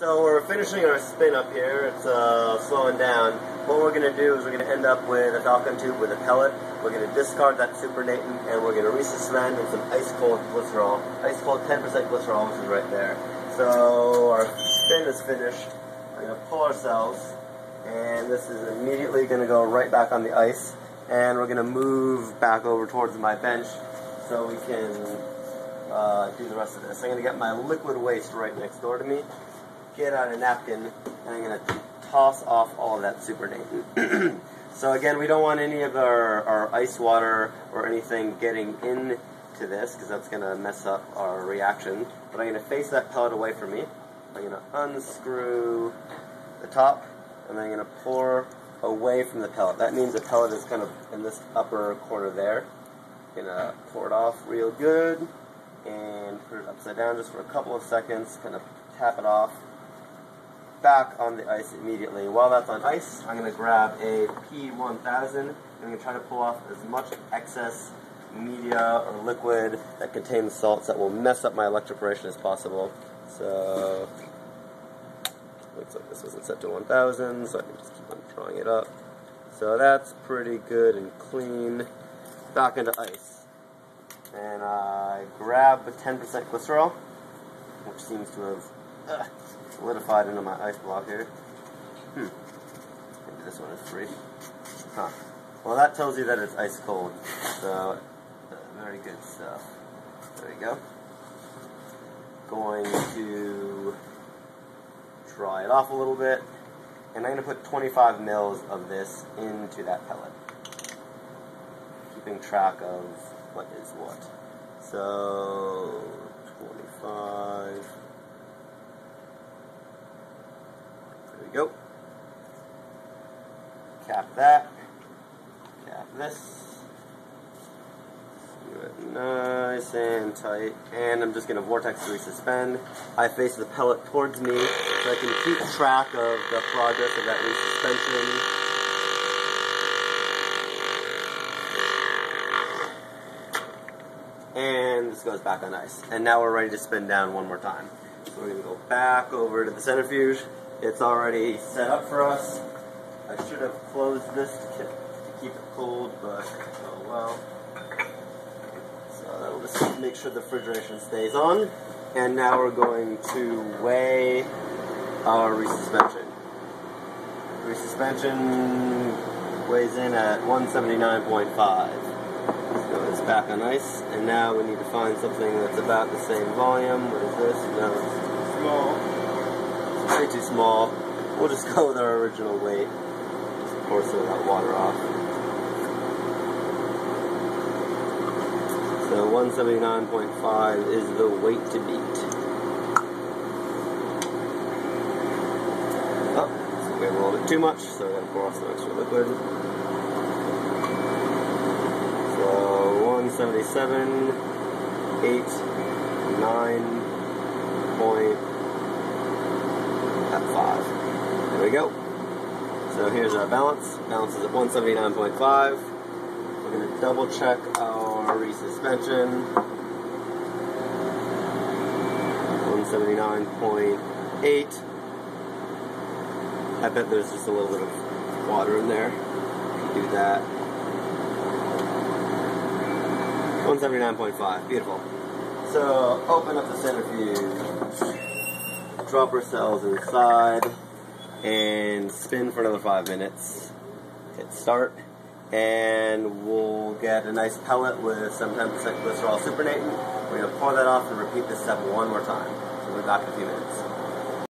So we're finishing our spin up here. It's slowing down. What we're going to do is we're going to end up with a falcon tube with a pellet. We're going to discard that supernatant and we're going to resuspend in some ice cold glycerol. Ice cold 10% glycerol, which is right there. So our spin is finished. We're going to pull ourselves, and this is immediately going to go right back on the ice. And we're going to move back over towards my bench so we can do the rest of this. I'm going to get my liquid waste right next door to me, get out a napkin, and I'm going to toss off all of that supernatant. So again, we don't want any of our ice water or anything getting into this because that's going to mess up our reaction. But I'm going to face that pellet away from me. I'm going to unscrew the top, and then I'm going to pour away from the pellet. That means the pellet is kind of in this upper corner there. I'm going to pour it off real good and put it upside down just for a couple of seconds, kind of tap it off. Back on the ice immediately. While that's on ice, I'm going to grab a P1000 and I'm going to try to pull off as much excess media or liquid that contains salts that will mess up my electroporation as possible. So, looks like this wasn't set to 1000, so I can just keep on drawing it up. So that's pretty good and clean. Back into ice. And I grab the 10% glycerol, which seems to have solidified into my ice block here. Maybe this one is free. Huh. Well, that tells you that it's ice cold. So, very good stuff. There you go. Going to dry it off a little bit. And I'm going to put 25 mils of this into that pellet. Keeping track of what is what. So, 25... There we go. Cap that. Cap this. Do it nice and tight. And I'm just going to vortex resuspend. I face the pellet towards me so I can keep track of the progress of that resuspension. And this goes back on ice. And now we're ready to spin down one more time. So we're going to go back over to the centrifuge. It's already set up for us. I should have closed this to keep it cold, but oh well. So that'll just make sure the refrigeration stays on. And now we're going to weigh our resuspension. Resuspension weighs in at 179.5. So it's back on ice, and now we need to find something that's about the same volume. What is this? No, it's too small. Way too small. We'll just go with our original weight. Just pour some of that water off. So 179.5 is the weight to beat. Oh, so we have a little bit too much, so we're going to pour off some extra liquid. So 177, 8, 9. At 5. There we go. So here's our balance. Balance is at 179.5. We're going to double check our resuspension. 179.8. I bet there's just a little bit of water in there. Do that. 179.5. Beautiful. So open up the centrifuge. Drop our cells inside and spin for another 5 minutes. Hit start, and we'll get a nice pellet with some 10% glycerol supernatant. We're going to pour that off and repeat this step one more time. So we'll be back in a few minutes.